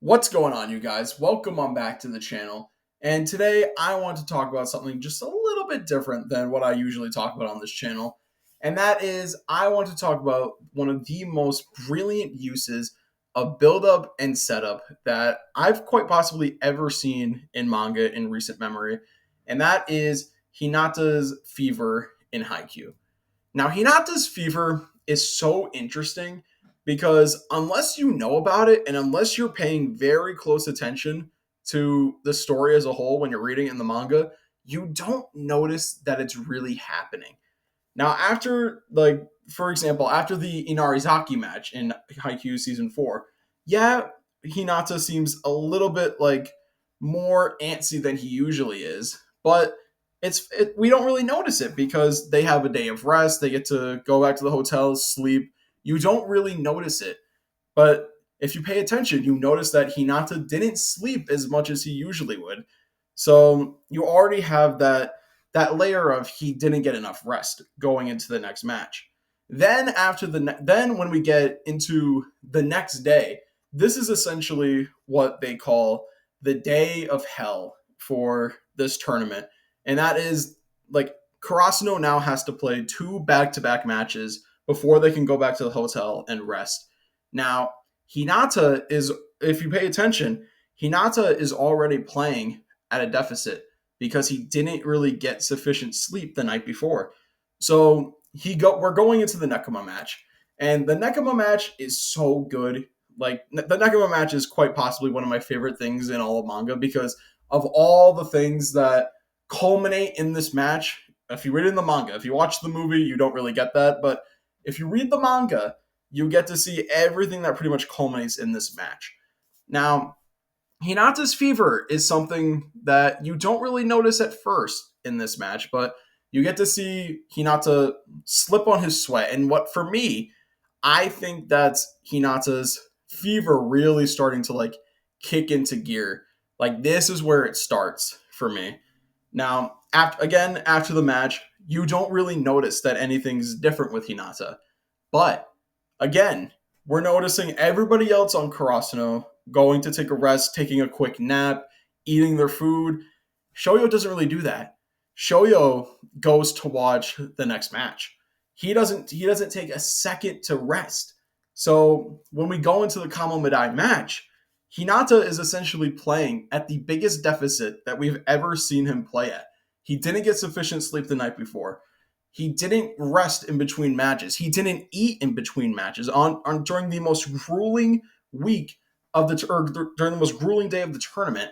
What's going on, you guys? Welcome on back to the channel. And today I want to talk about something just a little bit different than what I usually talk about on this channel. And that is, I want to talk about one of the most brilliant uses of build-up and setup that I've quite possibly ever seen in manga in recent memory. And that is Hinata's fever in Haikyu. Now, Hinata's fever is so interesting because unless you know about it and unless you're paying very close attention to the story as a whole when you're reading it in the manga, you don't notice that it's really happening. Now, for example, after the Inarizaki match in Haikyuu season 4, yeah, Hinata seems a little bit more antsy than he usually is, but we don't really notice it because they have a day of rest, they get to go back to the hotel, sleep. You don't really notice it. But if you pay attention, you notice that Hinata didn't sleep as much as he usually would. So you already have that layer of he didn't get enough rest going into the next match. Then when we get into the next day, this is essentially what they call the day of hell for this tournament. And that is like Karasuno now has to play two back-to-back matches before they can go back to the hotel and rest. Now, Hinata is, if you pay attention, Hinata is already playing at a deficit because he didn't really get sufficient sleep the night before. So we're going into the Nekoma match, and the Nekoma match is so good. Like the Nekoma match is quite possibly one of my favorite things in all of manga because of all the things that culminate in this match. If you read it in the manga, if you watch the movie, you don't really get that, but if you read the manga, you get to see everything that pretty much culminates in this match. Now, Hinata's fever is something that you don't really notice at first in this match, but you get to see Hinata slip on his sweat. And what, for me, I think that's Hinata's fever really starting to kick into gear. Like, this is where it starts for me. Now, after the match, you don't really notice that anything's different with Hinata. But again, we're noticing everybody else on Karasuno going to take a rest, taking a quick nap, eating their food. Shoyo doesn't really do that. Shoyo goes to watch the next match. He doesn't take a second to rest. So when we go into the Kamo Medai match, Hinata is essentially playing at the biggest deficit that we've ever seen him play at. He didn't get sufficient sleep the night before. He didn't rest in between matches. He didn't eat in between matches during the most grueling week of during the most grueling day of the tournament,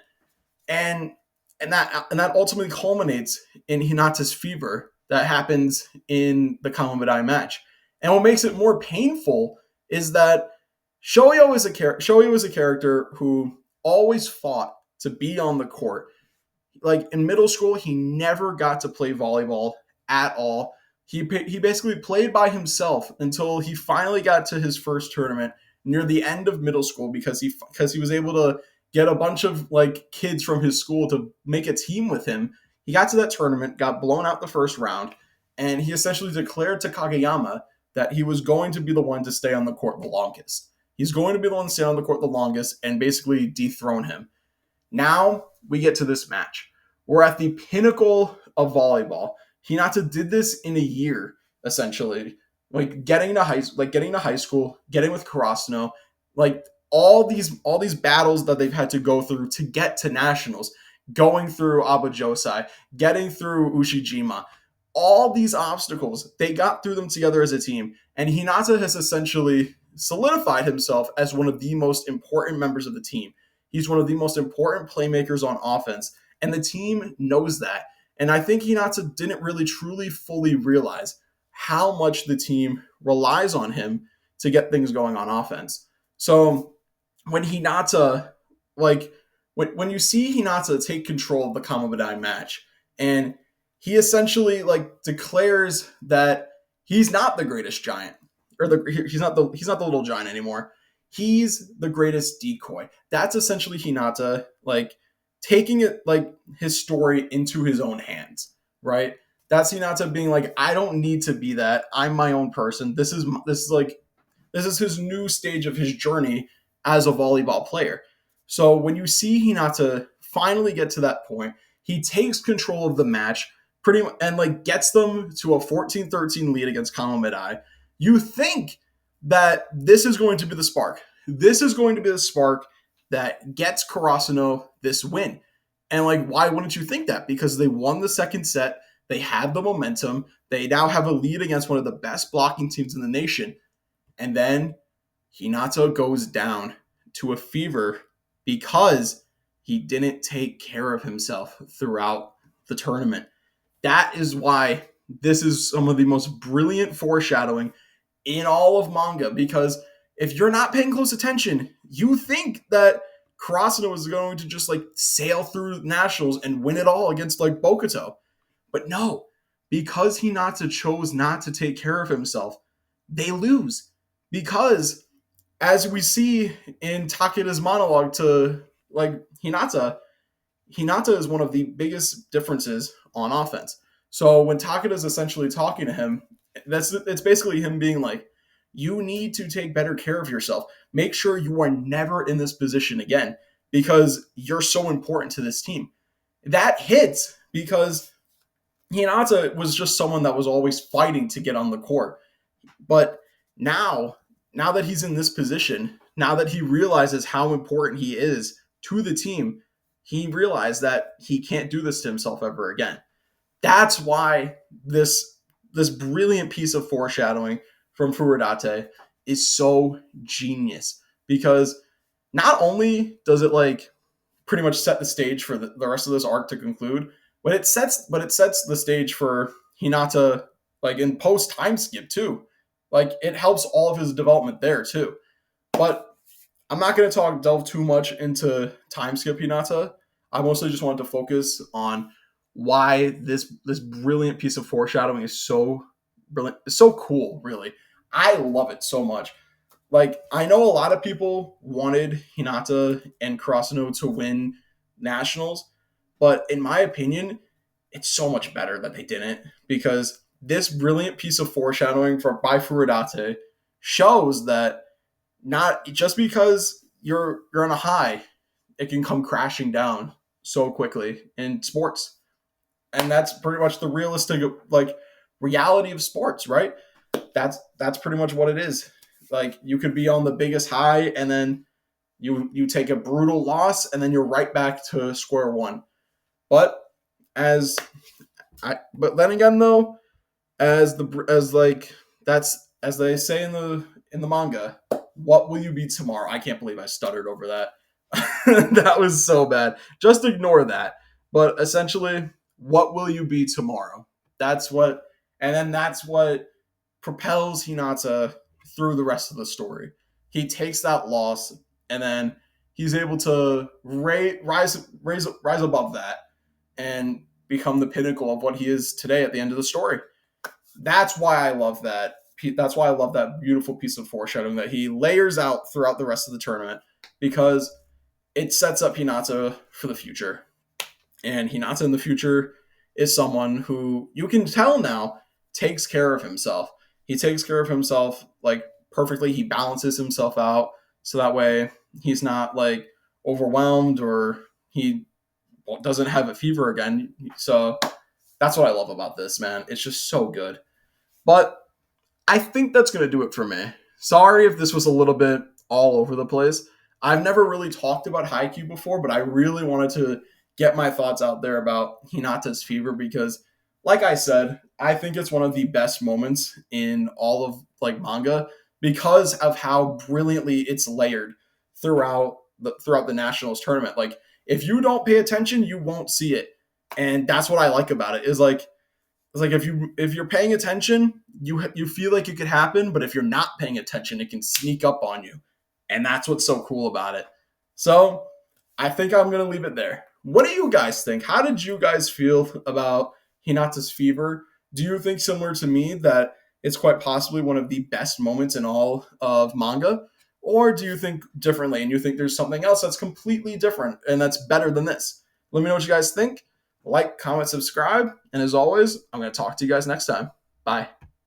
and that ultimately culminates in Hinata's fever that happens in the Kamamedai match. And what makes it more painful is that Shoyo is a character who always fought to be on the court. Like in middle school, he never got to play volleyball at all. He basically played by himself until he finally got to his first tournament near the end of middle school because he was able to get a bunch of kids from his school to make a team with him. He got to that tournament, got blown out the first round, and he essentially declared to Kageyama that he was going to be the one to stay on the court the longest. He's going to be the one to stay on the court the longest and basically dethrone him. Now we get to this match. We're at the pinnacle of volleyball. Hinata did this in a year, essentially. Getting to high school, getting with Karasuno, all these battles that they've had to go through to get to nationals, going through Abajosai, getting through Ushijima, all these obstacles, they got through them together as a team. And Hinata has essentially solidified himself as one of the most important members of the team. He's one of the most important playmakers on offense, and the team knows that. And I think Hinata didn't really truly fully realize how much the team relies on him to get things going on offense. So when Hinata, when you see Hinata take control of the Kamamedai match, and he essentially declares that he's not the greatest giant, or he's not the little giant anymore. He's the greatest decoy. That's essentially Hinata taking it his story into his own hands, right? That's Hinata being I don't need to be that. I'm my own person. This is his new stage of his journey as a volleyball player. So when you see Hinata finally get to that point, he takes control of the match pretty much and like gets them to a 14-13 lead against Kamomedai. You think that this is going to be the spark. This is going to be the spark that gets Karasuno this win. And like, why wouldn't you think that? Because they won the second set. They had the momentum. They now have a lead against one of the best blocking teams in the nation. And then Hinata goes down to a fever because he didn't take care of himself throughout the tournament. That is why this is some of the most brilliant foreshadowing in all of manga, because if you're not paying close attention, you think that Karasuno is going to just like sail through nationals and win it all against like Bokuto. But no, because Hinata chose not to take care of himself, they lose. Because as we see in Takeda's monologue to like Hinata is one of the biggest differences on offense. So when Takeda's essentially talking to him, it's basically him being like, you need to take better care of yourself. Make sure you are never in this position again because you're so important to this team. That hits because Hinata was just someone that was always fighting to get on the court. But now that he's in this position, now that he realizes how important he is to the team, he realized that he can't do this to himself ever again. That's why this brilliant piece of foreshadowing from Furudate is so genius, because not only does it like pretty much set the stage for the rest of this arc to conclude, but it sets the stage for Hinata like in post time skip too. Like it helps all of his development there too. But I'm not going to delve too much into time skip Hinata. I mostly just wanted to focus on why this brilliant piece of foreshadowing is so brilliant. It's so cool, really. I love it so much. Like, I know a lot of people wanted Hinata and Karasuno to win nationals, but in my opinion, it's so much better that they didn't, because this brilliant piece of foreshadowing by Furudate shows that not just because you're on a high, it can come crashing down so quickly in sports. And that's pretty much the realistic like reality of sports, right? That's pretty much what it is. Like you could be on the biggest high and then you take a brutal loss and then you're right back to square one. But but then again though, as like that's as they say in the manga, what will you be tomorrow? I can't believe I stuttered over that. That was so bad. Just ignore that. But essentially, what will you be tomorrow? That's what propels Hinata through the rest of the story. He takes that loss and then he's able to rise above that and become the pinnacle of what he is today at the end of the story. That's why I love that. That's why I love that beautiful piece of foreshadowing that he layers out throughout the rest of the tournament, because it sets up Hinata for the future. And Hinata in the future is someone who you can tell now takes care of himself. He takes care of himself like perfectly. He balances himself out so that way he's not like overwhelmed or he doesn't have a fever again. So that's what I love about this, man. It's just so good. But I think that's going to do it for me. Sorry if this was a little bit all over the place. I've never really talked about Haikyu before, but I really wanted to get my thoughts out there about Hinata's fever because, like I said, I think it's one of the best moments in all of like manga because of how brilliantly it's layered throughout the Nationals tournament. Like if you don't pay attention, you won't see it, and that's what I like about it. Is like it's like if you're paying attention, you feel like it could happen, but if you're not paying attention, it can sneak up on you, and that's what's so cool about it. So I think I'm gonna leave it there. What do you guys think? How did you guys feel about Hinata's fever? Do you think similar to me that it's quite possibly one of the best moments in all of manga? Or do you think differently and you think there's something else that's completely different and that's better than this? Let me know what you guys think. Like, comment, subscribe. And as always, I'm going to talk to you guys next time. Bye.